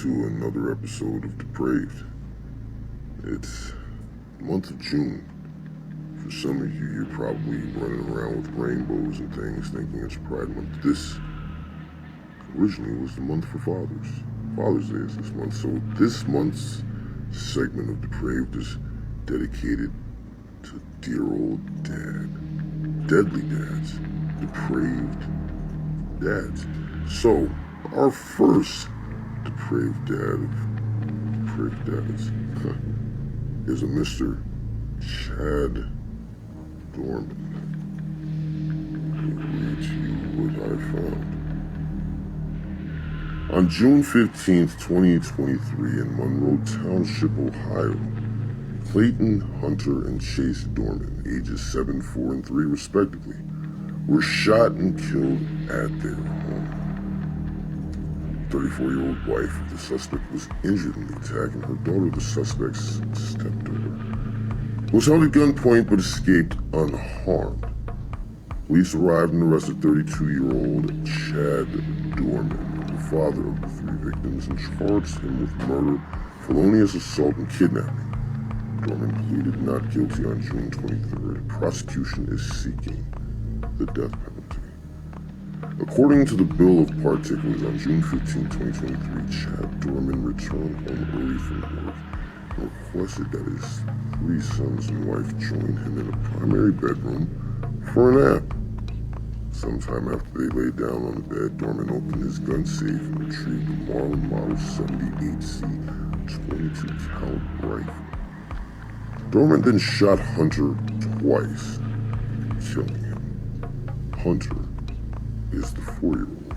to another episode of DEprAveD. It's the month of June. For some of you, you're probably running around with rainbows and things thinking it's Pride Month. This originally was the month for fathers. Father's Day is this month, so this month's segment of DEprAveD is dedicated to dear old dad. Deadly dads. DEprAveD dads. So, our first DEprAveD dad of DEprAveD dads is a Mr. Chad Doerman. I'll read to you what I found. On June 15th, 2023, in Monroe Township, Ohio, Clayton, Hunter, and Chase Doerman, ages 7, 4, and 3 respectively, were shot and killed at their home. 34-year-old wife of the suspect was injured in the attack, and her daughter, the suspect's stepdaughter, was held at gunpoint but escaped unharmed. Police arrived and arrested 32-year-old Chad Doerman, the father of the 3 victims, and charged him with murder, felonious assault, and kidnapping. Doerman pleaded not guilty on June 23rd. Prosecution is seeking the death penalty. According to the Bill of Particulars, on June 15, 2023, Chad Doerman returned home early from work and requested that his 3 sons and wife join him in a primary bedroom for a nap. Sometime after they lay down on the bed, Doerman opened his gun safe and retrieved the Marlin Model 78C 22 caliber rifle. Doerman then shot Hunter twice, killing him. Hunter is the 4-year-old.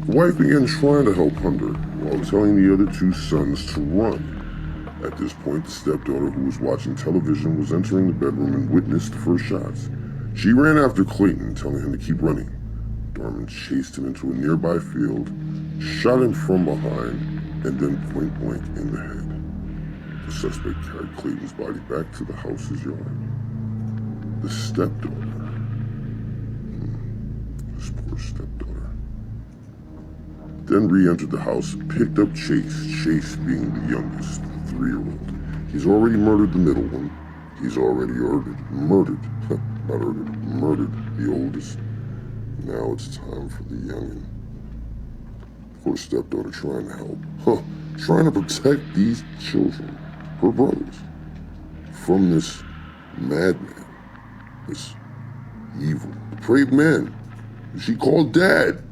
The wife began trying to help Hunter while telling the other 2 sons to run. At this point, the stepdaughter, who was watching television, was entering the bedroom and witnessed the first shots. She ran after Clayton, telling him to keep running. Doerman chased him into a nearby field, shot him from behind, and then point blank in the head. The suspect carried Clayton's body back to the house's yard. The stepdaughter, this poor stepdaughter, then re-entered the house and picked up Chase being the youngest, the 3-year-old. He's already murdered the middle one. He's already murdered the oldest. Now it's time for the youngin'. Poor stepdaughter trying to help. Trying to protect these children, her brothers, from this madman, this evil, depraved man. She called dad,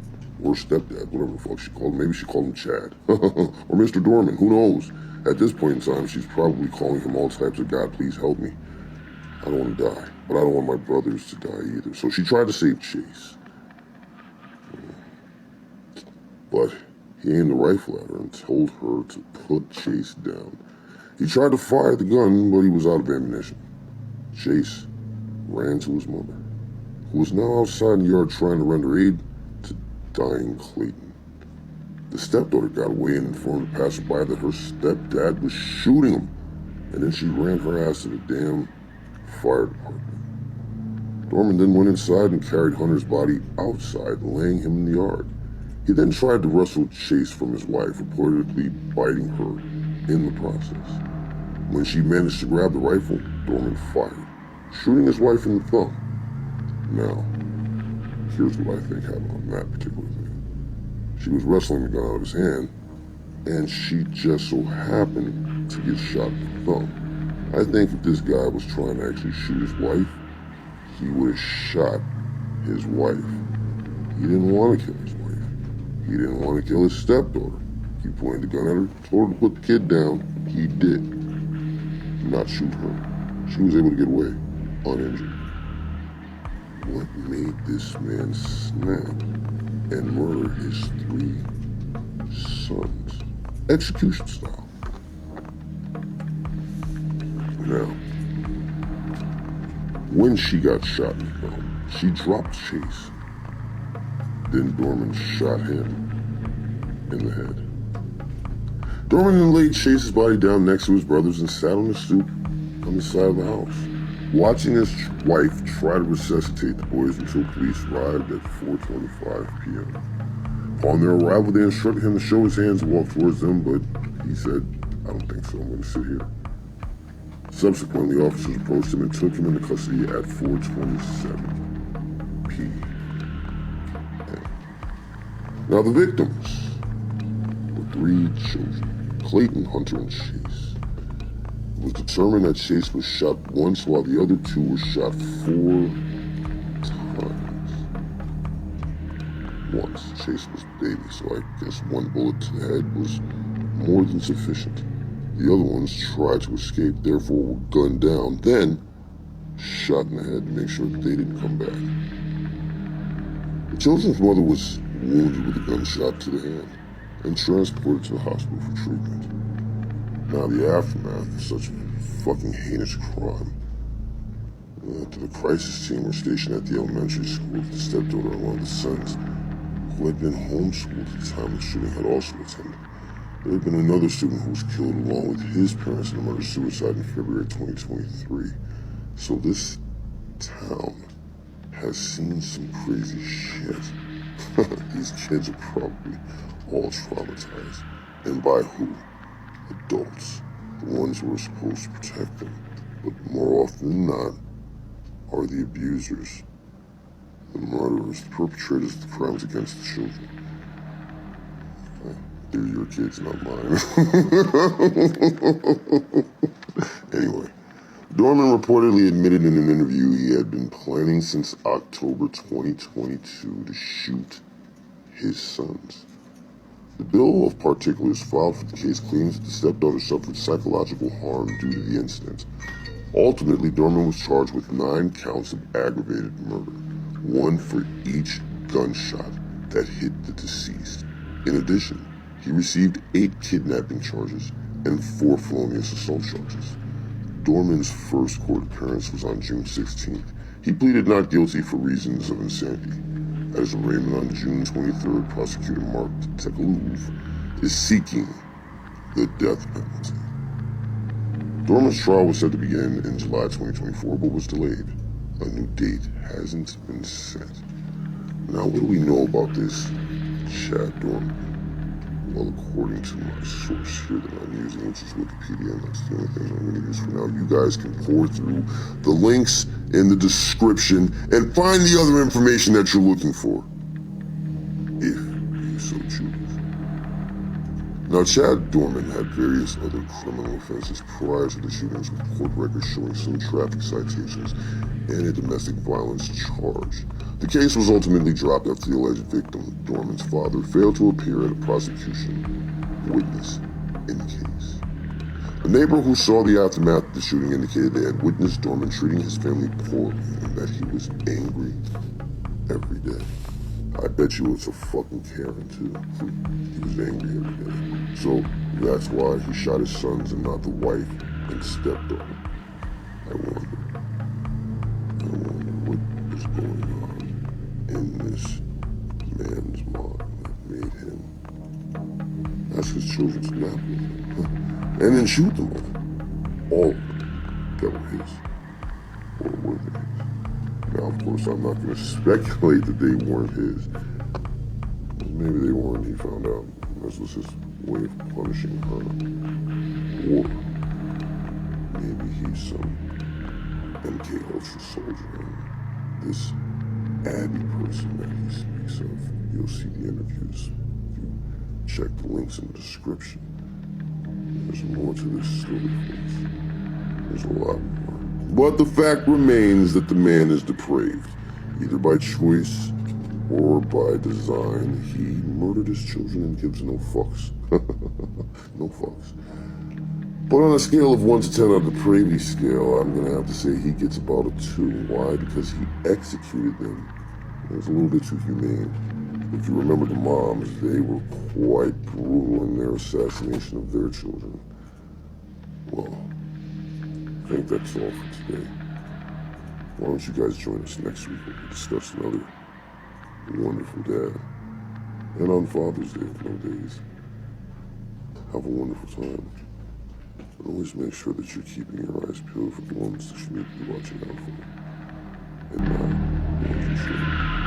or stepdad, whatever the fuck she called him. Maybe she called him Chad, or Mr. Doerman, who knows? At this point in time, she's probably calling him all types of, God, please help me. I don't want to die, but I don't want my brothers to die either. So she tried to save Chase. But he aimed the rifle at her and told her to put Chase down. He tried to fire the gun, but he was out of ammunition. Chase ran to his mother, who was now outside in the yard trying to render aid to dying Clayton. The stepdaughter got away and informed the passerby that her stepdad was shooting him, and then she ran her ass to the damn fire department. Doerman then went inside and carried Hunter's body outside, laying him in the yard. He then tried to wrestle Chase from his wife, reportedly biting her in the process. When she managed to grab the rifle, Doerman fired, shooting his wife in the thumb. Now, here's what I think happened on that particular thing. She was wrestling the gun out of his hand, and she just so happened to get shot in the thumb. I think if this guy was trying to actually shoot his wife, he would have shot his wife. He didn't want to kill his wife. He didn't want to kill his stepdaughter. He pointed the gun at her, told her to put the kid down. He did not shoot her. She was able to get away uninjured. What made this man snap and murder his 3 sons, execution style? Now, when she got shot in the thumb, she dropped Chase. Then Doerman shot him in the head. Doerman then laid Chase's body down next to his brothers and sat on the stoop on the side of the house, watching his wife try to resuscitate the boys until police arrived at 4:25 p.m. Upon their arrival, they instructed him to show his hands and walk towards them, but he said, "I don't think so, I'm going to sit here." Subsequently, officers approached him and took him into custody at 4:27 p.m. Now, the victims were 3 children, Clayton, Hunter, and Chase. It was determined that Chase was shot once while the other 2 were shot 4 times. Once. Chase was baby, so I guess 1 bullet to the head was more than sufficient. The other ones tried to escape, therefore were gunned down, then shot in the head to make sure that they didn't come back. The children's mother was wounded with a gunshot to the hand and transported to the hospital for treatment. Now, the aftermath of such a fucking heinous crime. The crisis team were stationed at the elementary school. The stepdaughter and one of the sons, who had been homeschooled at the time of the shooting, had also attended. There had been another student who was killed along with his parents in a murder-suicide in February 2023. So this town has seen some crazy shit. These kids are probably all traumatized. And by who? Adults. The ones who are supposed to protect them. But more often than not, are the abusers, the murderers, the perpetrators of the crimes against the children. They're your kids, not mine. Anyway, Doerman reportedly admitted in an interview he had been planning since October 2022 to shoot his sons. The bill of particulars filed for the case claims that the stepdaughter suffered psychological harm due to the incident. Ultimately, Doerman was charged with 9 counts of aggravated murder, 1 for each gunshot that hit the deceased. In addition, he received 8 kidnapping charges and 4 felonious assault charges. Doerman's first court appearance was on June 16th. He pleaded not guilty for reasons of insanity. At his arraignment on June 23rd, Prosecutor Mark Tekalouv is seeking the death penalty. Doerman's trial was set to begin in July 2024, but was delayed. A new date hasn't been set. Now, what do we know about this Chad Doerman? Well, according to my source here that I'm using, which is Wikipedia, and that's the only thing I'm going to use for now, you guys can pour through the links in the description and find the other information that you're looking for, if you so choose. Now, Chad Doerman had various other criminal offenses prior to the shootings, with court records showing some traffic citations and a domestic violence charge. The case was ultimately dropped after the alleged victim, Doerman's father, failed to appear at a prosecution witness in the case. A neighbor who saw the aftermath of the shooting indicated they had witnessed Doerman treating his family poorly and that he was angry every day. I bet you it's a fucking Karen, too. He was angry every day. So that's why he shot his sons and not the wife and stepdaughter. I wonder what is going on in this man's mind that made him ask his children to nap with him, and then shoot them all of them that were his, or were they his. Now, of course, I'm not going to speculate that they weren't his. Maybe they weren't, he found out. This was his way of punishing her. Or maybe he's some MK Ultra soldier. And this Abby person that he speaks of, you'll see the interviews if you check the links in the description. There's more to this story, folks. There's a lot more. But the fact remains that the man is depraved, either by choice or by design. He murdered his children and gives no fucks. No fucks. But on a scale of 1 to 10 on the depravity scale, I'm going to have to say he gets about a 2. Why? Because he executed them. It was a little bit too humane. If you remember the moms, they were quite brutal in their assassination of their children. Well, I think that's all for today. Why don't you guys join us next week when we discuss another wonderful dad. And on Father's Day of no days. Have a wonderful time. And always make sure that you're keeping your eyes peeled for the ones that you need to be watching out for. And not the ones you shouldn't.